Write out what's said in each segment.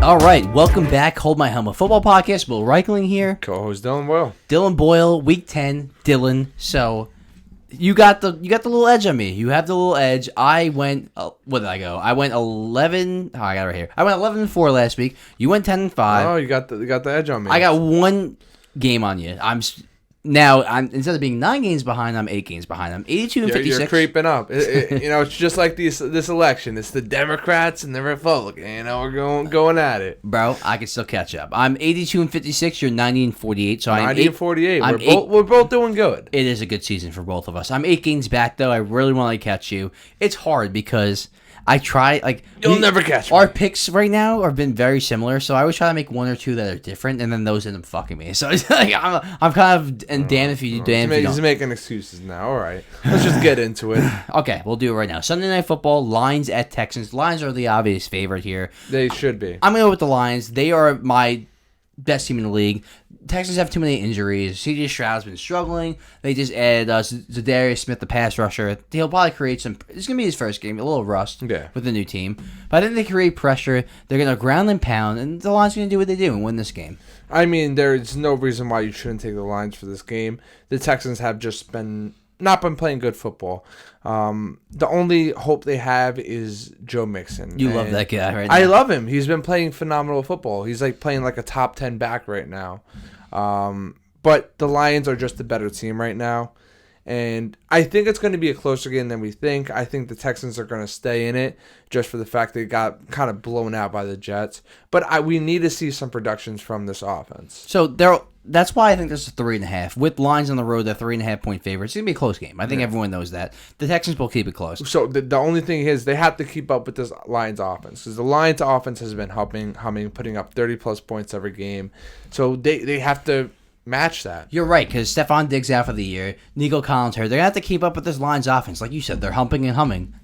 All right, welcome back. Hold My Helmet Football Podcast. Will Reichling here. Co-host Dylan Boyle. Dylan Boyle, Week 10. Dylan. So you got the little edge on me. You have the little edge. I went. What did I go? I went 11. Oh, I got it right here. I went 11-4 last week. You went 10-5. Oh, you got the edge on me. I got one game on you. I'm instead of being 9 games behind, I'm 8 games behind. I'm 82-56. You're creeping up. It's just like this election. It's the Democrats and the Republicans. We're going at it, bro. I can still catch up. I'm 82-56. You're 90-48. So I'm 90-48. We're both doing good. It is a good season for both of us. I'm 8 games back though. I really want to catch you. It's hard because I try you'll never catch me. Our picks right now have been very similar, so I always try to make one or two that are different, and then those end up fucking me. So it's like I'm kind of damn if you damn if you don't. He's making excuses now. All right, let's just get into it. Okay, we'll do it right now. Sunday Night Football, Lions at Texans. Lions are the obvious favorite here. They should be. I'm gonna go with the Lions. They are my best team in the league. Texans have too many injuries. C.J. Stroud's been struggling. They just added Zadarius Smith, the pass rusher. He'll probably create some. It's going to be his first game, a little rust with the new team. But I think they create pressure. They're going to ground and pound, and the Lions are going to do what they do and win this game. I mean, there's no reason why you shouldn't take the Lions for this game. The Texans have just not been playing good football. The only hope they have is Joe Mixon. You love that guy right now. I love him. He's been playing phenomenal football. He's playing like a top 10 back right now. But the Lions are just a better team right now. And I think it's going to be a closer game than we think. I think the Texans are going to stay in it just for the fact they got kind of blown out by the Jets. But we need to see some productions from this offense. So that's why I think this is 3.5. With Lions on the road, they're 3.5-point favorites. It's going to be a close game. I think everyone knows that. The Texans will keep it close. So the only thing is they have to keep up with this Lions offense because the Lions offense has been humming, putting up 30-plus points every game. So they have to match that. You're right, because Stephon Diggs out for the year. Nico Collins hurt. They're going to have to keep up with this Lions offense. Like you said, they're humping and humming.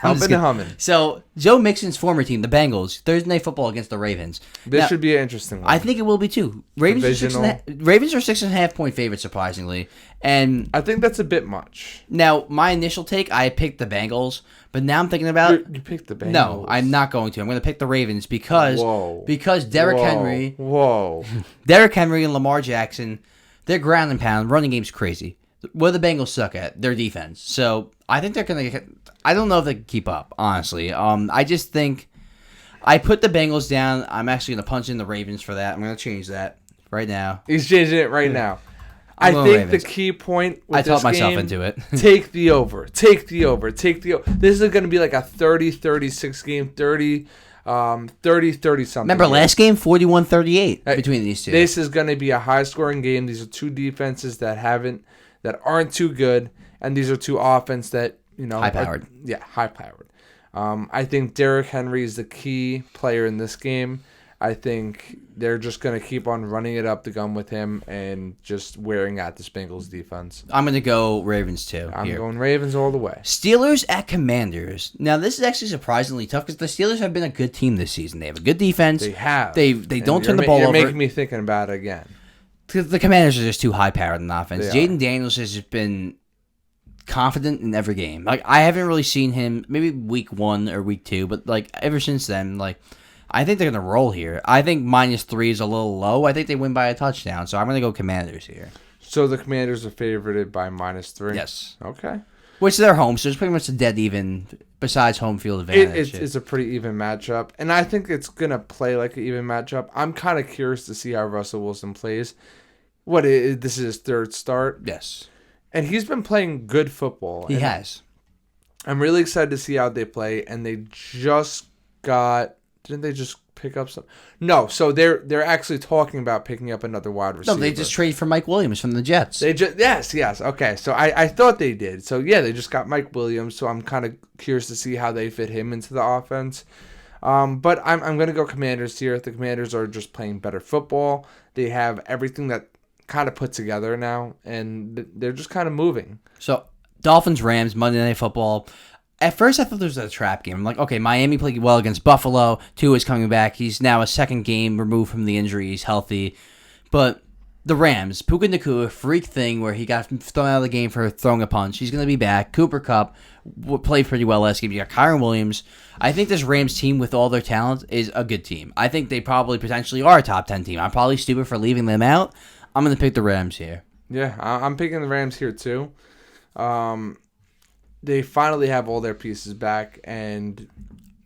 Humping and humming. So, Joe Mixon's former team, the Bengals, Thursday Night Football against the Ravens. This should be an interesting one. I think it will be, too. Ravens are 6.5-point favorites, surprisingly. And I think that's a bit much. Now, my initial take, I picked the Bengals. But now I'm thinking about You picked the Bengals. No, I'm not going to. I'm going to pick the Ravens because Derrick Henry. Derrick Henry and Lamar Jackson, their ground and pound running game's crazy. What do the Bengals suck at? Their defense. So I think they're going to. I don't know if they can keep up. Honestly, I just think I put the Bengals down. I'm actually going to punch in the Ravens for that. I'm going to change that right now. He's changing it right now. I think Ravens. The key point with I talked myself into it. Take the over. Take the over. This is going to be like a 30-36 game, 30-30 something. Remember last game, 41-38 between these two. This is going to be a high-scoring game. These are two defenses that aren't too good, and these are two offense that, high-powered. High-powered. I think Derrick Henry is the key player in this game. I think they're just going to keep on running it up the gun with him and just wearing out the Bengals defense. I'm going to go Ravens, too. I'm going Ravens all the way. Steelers at Commanders. Now, this is actually surprisingly tough because the Steelers have been a good team this season. They have a good defense. They have. They don't turn the ball over. You're making me thinking about it again. The Commanders are just too high-powered in offense. Jaden Daniels has just been confident in every game. I haven't really seen him, maybe week 1 or week 2, but ever since then, I think they're going to roll here. I think -3 is a little low. I think they win by a touchdown, so I'm going to go Commanders here. So the Commanders are favorited by -3? Yes. Okay. Which they're home, so it's pretty much a dead even besides home field advantage. It's a pretty even matchup, and I think it's going to play like an even matchup. I'm kind of curious to see how Russell Wilson plays. This is his 3rd start? Yes. And he's been playing good football. He has. I'm really excited to see how they play, and they just got... Didn't they just pick up some? No, so they're actually talking about picking up another wide receiver. No, they just traded for Mike Williams from the Jets. Yes. Okay, so I thought they did. So yeah, they just got Mike Williams. So I'm kind of curious to see how they fit him into the offense. But I'm gonna go Commanders here. The Commanders are just playing better football. They have everything that kind of put together now, and they're just kind of moving. So Dolphins Rams Monday Night Football. At first, I thought this was a trap game. I'm like, okay, Miami played well against Buffalo. Tua is coming back. He's now a second game removed from the injury. He's healthy. But the Rams, Puka Nacua, freak thing where he got thrown out of the game for throwing a punch. He's going to be back. Cooper Kupp played pretty well last game. You got Kyron Williams. I think this Rams team, with all their talent, is a good team. I think they probably potentially are a top 10 team. I'm probably stupid for leaving them out. I'm going to pick the Rams here. Yeah, I'm picking the Rams here too. They finally have all their pieces back, and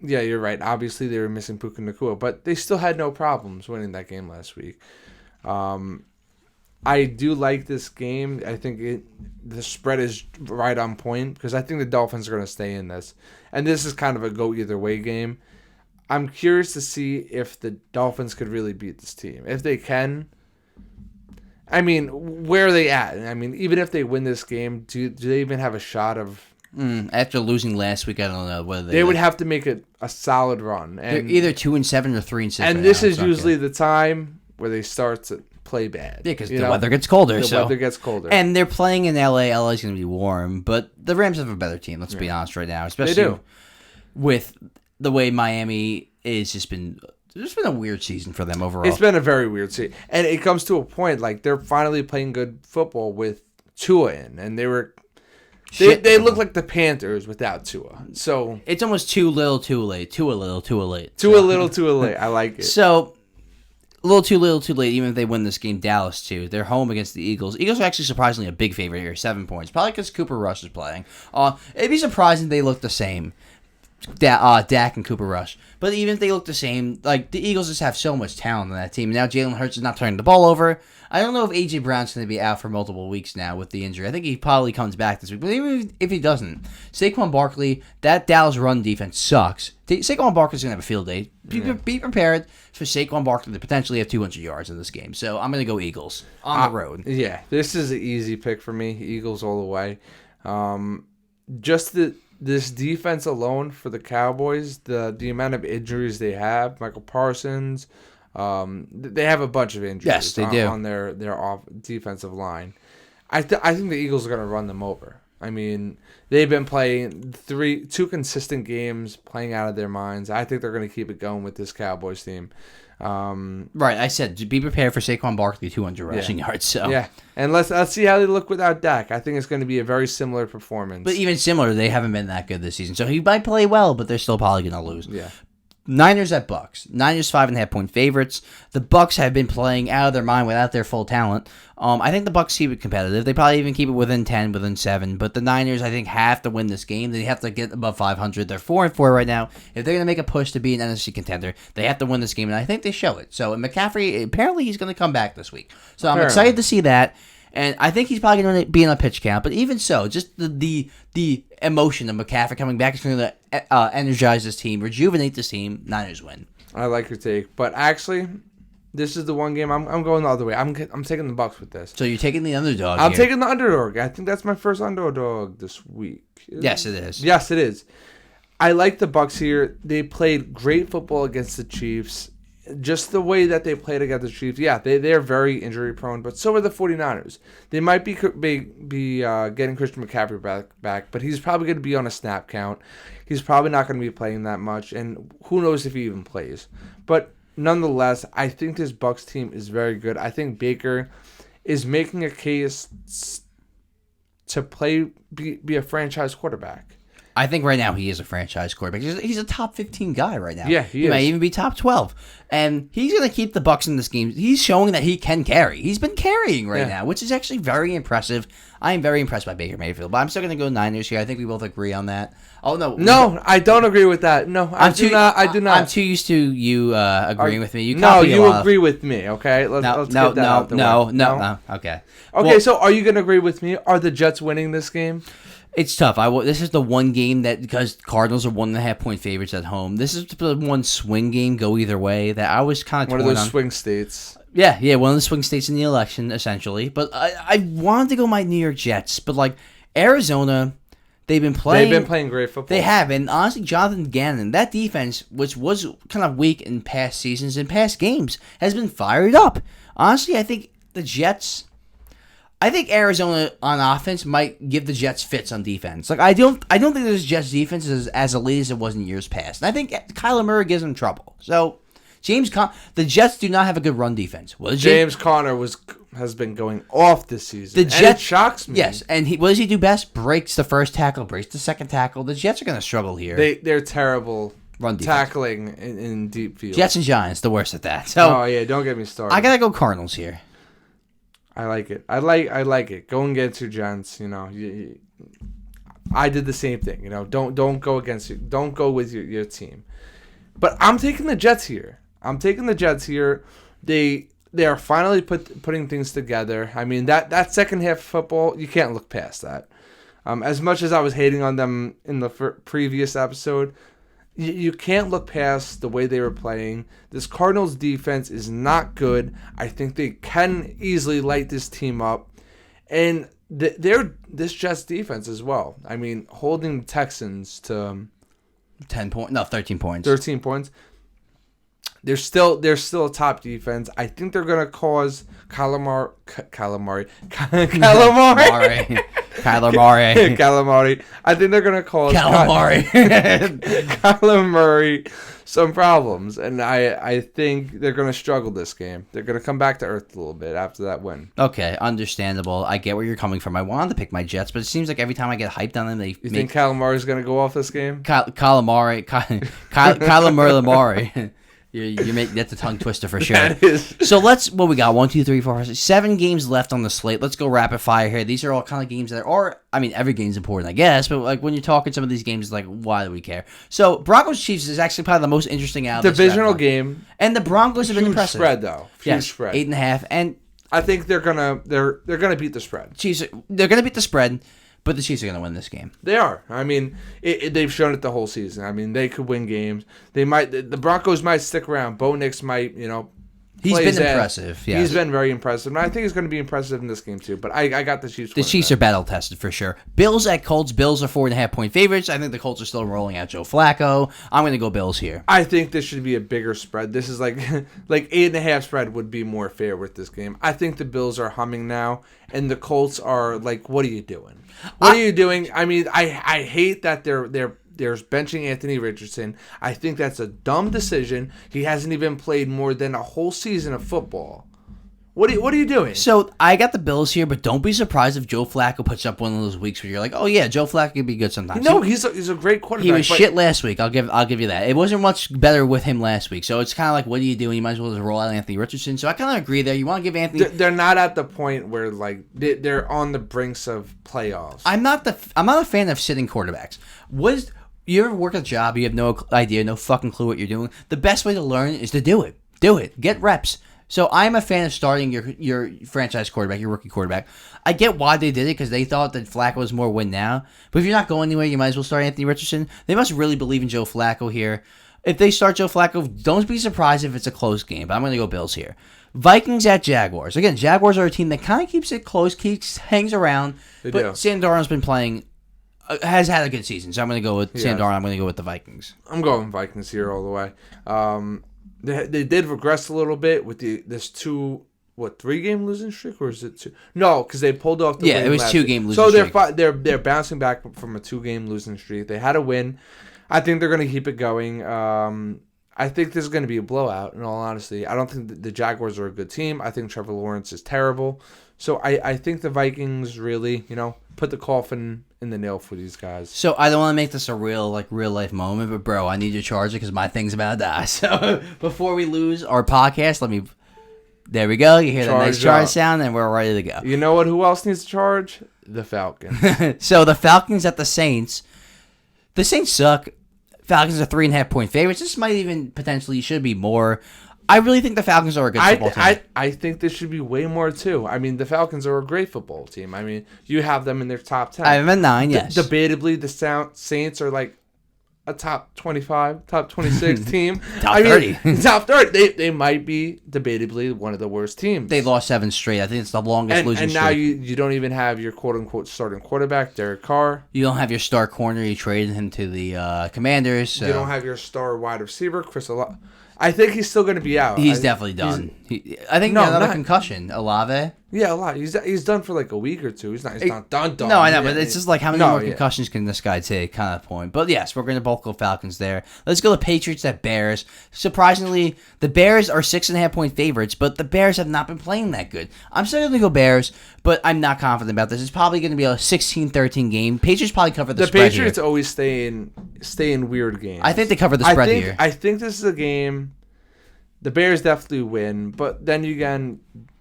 yeah, you're right. Obviously, they were missing Puka Nacua, but they still had no problems winning that game last week. I do like this game. I think the spread is right on point because I think the Dolphins are going to stay in this. And this is kind of a go-either-way game. I'm curious to see if the Dolphins could really beat this team. If they can, I mean, where are they at? I mean, even if they win this game, do they even have a shot of... After losing last week, I don't know whether they would have to make it a solid run. And they're either 2-7 or 3-6. And this is usually the time where they start to play bad. Yeah, because the weather gets colder. The weather gets colder. And they're playing in LA. LA's going to be warm, but the Rams have a better team, let's be honest right now. Especially with the way Miami is just been... It's been a weird season for them overall. It's been a very weird season. And it comes to a point, like, they're finally playing good football with Tua in. And they were... They look like the Panthers without Tua. So... It's almost too little, too late. Too a little, too late. Too a little, too late. I like it. So... A little too late, even if they win this game. Dallas, too. They're home against the Eagles. Eagles are actually surprisingly a big favorite here, 7 points. Probably because Cooper Rush is playing. It'd be surprising they look the same, Dak and Cooper Rush. But even if they look the same, like, the Eagles just have so much talent on that team. Now Jalen Hurts is not turning the ball over. I don't know if A.J. Brown's going to be out for multiple weeks now with the injury. I think he probably comes back this week. But even if he doesn't, Saquon Barkley, that Dallas run defense sucks. Saquon Barkley's going to have a field day. Be prepared for Saquon Barkley to potentially have 200 yards in this game. So I'm going to go Eagles on the road. Yeah, this is an easy pick for me. Eagles all the way. Just this defense alone for the Cowboys, the amount of injuries they have, Michael Parsons, they have a bunch of injuries. Yes, they do. On their off defensive line. I think the Eagles are going to run them over. I mean, they've been playing two consistent games, playing out of their minds. I think they're going to keep it going with this Cowboys team. Right, I said be prepared for Saquon Barkley 200 rushing yards. So yeah, and let's see how they look without Dak. I think it's going to be a very similar performance. But even similar, they haven't been that good this season. So he might play well, but they're still probably going to lose. Yeah. Niners at Bucs. Niners 5.5-point favorites. The Bucs have been playing out of their mind without their full talent. I think the Bucs keep it competitive. They probably even keep it within 10, within 7. But the Niners, I think, have to win this game. They have to get above 500. They're 4-4 right now. If they're going to make a push to be an NFC contender, they have to win this game, and I think they show it. So McCaffrey, apparently, he's going to come back this week. So I'm excited to see that. And I think he's probably going to be in a pitch count. But even so, just the emotion of McCaffrey coming back is going to energize this team, rejuvenate this team. Niners win. I like your take. But actually, this is the one game I'm going the other way. I'm taking the Bucs with this. So you're taking the underdog I'm taking the underdog. I think that's my first underdog this week. Yes, it is. Yes, it is. I like the Bucs here. They played great football against the Chiefs. Just the way that they played against the Chiefs, yeah, they're very injury prone, but so are the 49ers. They might be getting Christian McCaffrey back, but he's probably going to be on a snap count. He's probably not going to be playing that much, and who knows if he even plays. But nonetheless, I think this Bucs team is very good. I think Baker is making a case to be a franchise quarterback. I think right now he is a franchise quarterback. He's a top 15 guy right now. Yeah, he is. Might even be top 12. And he's going to keep the Bucs in this game. He's showing that he can carry. He's been carrying right now, which is actually very impressive. I am very impressed by Baker Mayfield, but I'm still going to go Niners here. I think we both agree on that. Oh, no. No, I don't agree with that. No, I do not. I'm too used to you agreeing with me. You agree with me, okay? Let's get that out the way. No. Okay. Okay, so are you going to agree with me? Are the Jets winning this game? It's tough. This is the one game that, because Cardinals are 1.5-point favorites at home, this is the one swing game, go either way, that I was kind of torn on. One of those swing states. Yeah, one of the swing states in the election, essentially. But I wanted to go my New York Jets, but like Arizona, they've been playing great football. They have, and honestly, Jonathan Gannon, that defense, which was kind of weak in past seasons and past games, has been fired up. Honestly, I think the Jets... I think Arizona on offense might give the Jets fits on defense. Like I don't think this Jets defense is as elite as it was in years past. And I think Kyler Murray gives them trouble. So the Jets do not have a good run defense. James Conner was has been going off this season. The Jets, and it shocks me. Yes, and what does he do best? Breaks the first tackle, breaks the second tackle. The Jets are going to struggle here. They're terrible run defense. Tackling in deep field. Jets and Giants, the worst at that. So, oh yeah, don't get me started. I gotta go Cardinals here. I like it. I like it. Go and get your Giants. You know, I did the same thing. You know, don't go against you. Don't go with your team. But I'm taking the Jets here. They are finally putting things together. I mean, that second half of football, you can't look past that. As much as I was hating on them in the previous episode, you can't look past the way they were playing. This Cardinals defense is not good. I think they can easily light this team up. And this Jets defense as well. I mean, holding the Texans to 13 points. 13 points. They're still a top defense. I think they're gonna cause Kyler Murray. I think they're gonna cause Kyler Murray some problems, and I think they're gonna struggle this game. They're gonna come back to earth a little bit after that win. Okay, understandable. I get where you're coming from. I wanted to pick my Jets, but it seems like every time I get hyped on them, You think Kyler Murray's gonna go off this game? Kyler Murray. You make that's a tongue twister for sure. That is. So what we got? 1, 2, 3, 4, 5, 6, 7 games left on the slate. Let's go rapid fire here. These are all kind of games that are, I mean, every game's important, I guess, but like when you're talking some of these games, like why do we care? So Broncos Chiefs is actually probably the most interesting out of this divisional game, and the Broncos have been impressive. Spread though, huge spread, 8.5, and I think they're gonna beat the spread. Chiefs, they're gonna beat the spread. But the Chiefs are going to win this game. They are. I mean, they've shown it the whole season. I mean, they could win games. They might. The Broncos might stick around. Bo Nix might, He's been impressive. Yes. He's been very impressive. And I think he's going to be impressive in this game, too. But I got the Chiefs. The Chiefs are battle-tested for sure. Bills at Colts. Bills are 4.5-point favorites. I think the Colts are still rolling out Joe Flacco. I'm going to go Bills here. I think this should be a bigger spread. This is like 8.5 spread would be more fair with this game. I think the Bills are humming now. And the Colts are like, what are you doing? What are you doing? I mean, I hate that they're benching Anthony Richardson. I think that's a dumb decision. He hasn't even played more than a whole season of football. What are you doing? So I got the Bills here, but don't be surprised if Joe Flacco puts up one of those weeks where you're like, oh yeah, Joe Flacco can be good sometimes. No, he's a great quarterback. He was shit last week. I'll give you that. It wasn't much better with him last week. So it's kind of like, what are you doing? You might as well just roll out Anthony Richardson. So I kind of agree there. You want to give Anthony. They're not at the point where like they're on the brinks of playoffs. I'm not a fan of sitting quarterbacks. You ever work a job? You have no idea, no fucking clue what you're doing. The best way to learn is to do it. Do it. Get reps. So I'm a fan of starting your franchise quarterback, your rookie quarterback. I get why they did it because they thought that Flacco was more win now. But if you're not going anywhere, you might as well start Anthony Richardson. They must really believe in Joe Flacco here. If they start Joe Flacco, don't be surprised if it's a close game. But I'm going to go Bills here. Vikings at Jaguars. Again, Jaguars are a team that kind of keeps it close, hangs around. But Sam Darnold's been playing, has had a good season. So I'm going to go with Sam Darnold. I'm going to go with the Vikings. I'm going Vikings here all the way. They did regress a little bit with this 3-game losing streak, or is it 2? No, because they pulled off the win. Yeah, it was 2-game losing streak. So they're bouncing back from a 2-game losing streak. They had a win. I think they're going to keep it going. I think this is going to be a blowout, in all honesty. I don't think the Jaguars are a good team. I think Trevor Lawrence is terrible. So I think the Vikings really, put the coffin in the nail for these guys. So I don't want to make this a real life moment, but bro, I need your charger because my thing's about to die. So before we lose our podcast, there we go. You hear the nice charge sound, and we're ready to go. You know what? Who else needs to charge? The Falcons. So the Falcons at the Saints. The Saints suck. Falcons are 3.5-point favorites. This might even potentially should be more. I really think the Falcons are a good football team. I think this should be way more, too. I mean, the Falcons are a great football team. I mean, you have them in their top 10. I have them at 9, yes. Debatably, the Saints are like a top 25, top 26 team. Top 30. Top 30. They might be debatably one of the worst teams. They lost 7 straight. I think it's the longest losing streak. And now you don't even have your quote-unquote starting quarterback, Derek Carr. You don't have your star corner. You traded him to the Commanders. So. You don't have your star wide receiver, Chris Olave. I think he's still going to be out. He's definitely done. I think another concussion. Olave. Yeah, a lot. He's done for like a week or two. He's not done. No, I know, but it's just like how many more concussions can this guy take, kind of point. But yes, we're going to both go Falcons there. Let's go to Patriots at Bears. Surprisingly, the Bears are 6.5-point favorites, but the Bears have not been playing that good. I'm still going to go Bears, but I'm not confident about this. It's probably going to be a 16-13 game. Patriots probably cover the spread. The Patriots always stay in weird games. I think they cover the spread here. I think this is a game. The Bears definitely win, but then again,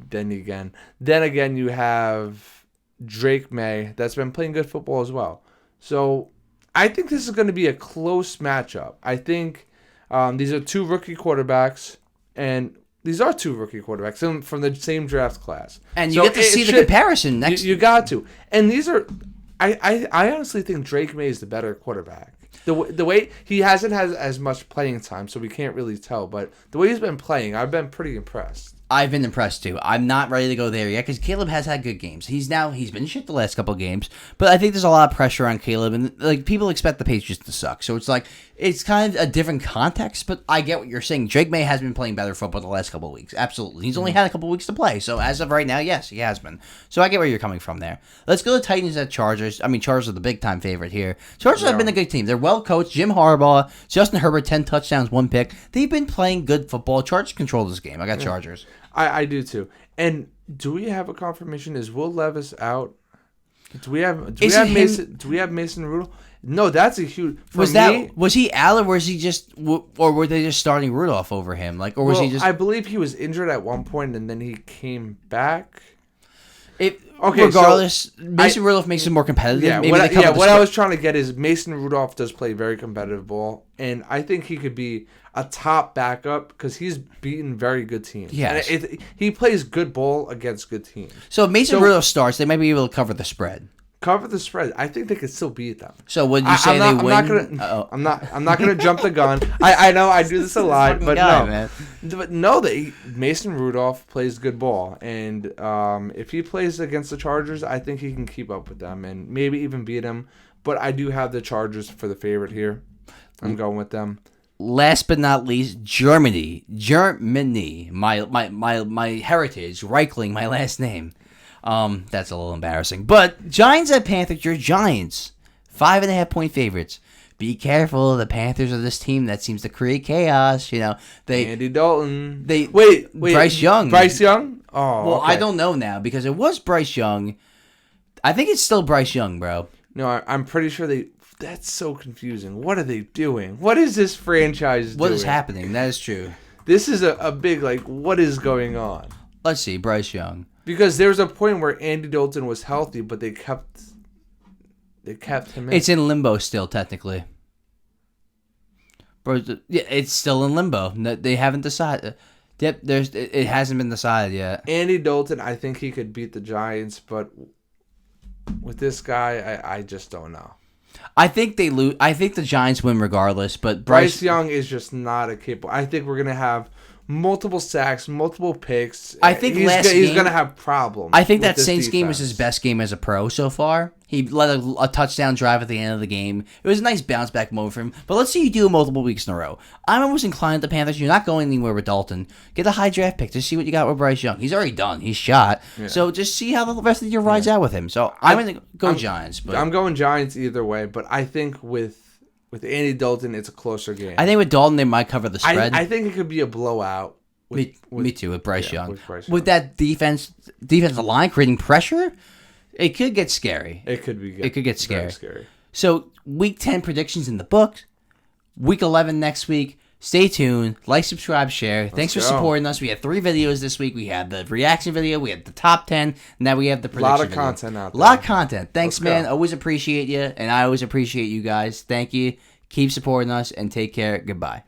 you have Drake May that's been playing good football as well. So I think this is going to be a close matchup. I think these are two rookie quarterbacks, and these are two rookie quarterbacks from the same draft class. And you get to see the comparison next. You got to. And these are, I honestly think Drake May is the better quarterback. The way he hasn't had as much playing time, so we can't really tell. But the way he's been playing, I've been pretty impressed. I've been impressed too. I'm not ready to go there yet because Caleb has had good games. He's been shit the last couple of games, but I think there's a lot of pressure on Caleb, and like people expect the Patriots to suck. So it's kind of a different context. But I get what you're saying. Drake May has been playing better football the last couple of weeks. Absolutely, he's only had a couple of weeks to play. So as of right now, yes, he has been. So I get where you're coming from there. Let's go to Titans at Chargers. I mean, Chargers are the big time favorite here. Chargers have been a good team. They're well coached. Jim Harbaugh, Justin Herbert, 10 touchdowns, 1 pick. They've been playing good football. Chargers control this game. I got Chargers. I do too. And do we have a confirmation? Is Will Levis out? Do we have Mason Rudolph? No, that's a huge. Was he out, or was he just, or were they just starting Rudolph over him? Like, or was he just? I believe he was injured at one point, and then he came back. Regardless, Mason Rudolph makes it more competitive. Yeah, what I was trying to get is Mason Rudolph does play very competitive ball, and I think he could be a top backup because he's beaten very good teams. Yeah, he plays good ball against good teams. So if Mason Rudolph starts, they might be able to cover the spread. Cover the spread. I think they could still beat them. So would you say they win? I'm not gonna jump the gun. I know I do this a lot, but Mason Rudolph plays good ball, and if he plays against the Chargers, I think he can keep up with them and maybe even beat them. But I do have the Chargers for the favorite here. I'm going with them. Last but not least, Germany, my heritage, Reichling, my last name. That's a little embarrassing. But Giants at Panthers, your Giants, 5.5-point favorites. Be careful, the Panthers are this team that seems to create chaos. Andy Dalton. Wait, Bryce Young. Bryce Young? Oh, well, okay. I don't know now because it was Bryce Young. I think it's still Bryce Young, bro. No, I'm pretty sure that's so confusing. What are they doing? What is this franchise doing? What is happening? That is true. This is a big, what is going on? Let's see, Bryce Young. Because there was a point where Andy Dalton was healthy, but they kept him in. It's in limbo still, technically. But yeah, it's still in limbo. They haven't decided. Yep, it hasn't been decided yet. Andy Dalton, I think he could beat the Giants, but with this guy, I just don't know. I think they lose. I think the Giants win regardless, but Bryce Young is just not a capable. I think we're gonna have multiple sacks, multiple picks. I think he's going to have problems. I think that Saints game was his best game as a pro so far. He led a touchdown drive at the end of the game. It was a nice bounce back moment for him. But let's say you do it multiple weeks in a row. I'm almost inclined to the Panthers. You're not going anywhere with Dalton. Get a high draft pick. Just see what you got with Bryce Young. He's already done. He's shot. Yeah. So just see how the rest of the year rides out with him. So I'm going to go Giants. But I'm going Giants either way. But I think with Andy Dalton, it's a closer game. I think with Dalton, they might cover the spread. I think it could be a blowout. Me too, with Bryce Young. With that defensive line creating pressure, it could get scary. It could get scary. Very scary. So, Week 10 predictions in the books. Week 11 next week. Stay tuned. Like, subscribe, share. Thanks for supporting us. We had 3 videos this week. We had the reaction video. We had the top 10. Now we have the prediction video. A lot of content out there. A lot of content. Thanks, man. Always appreciate you, and I always appreciate you guys. Thank you. Keep supporting us, and take care. Goodbye.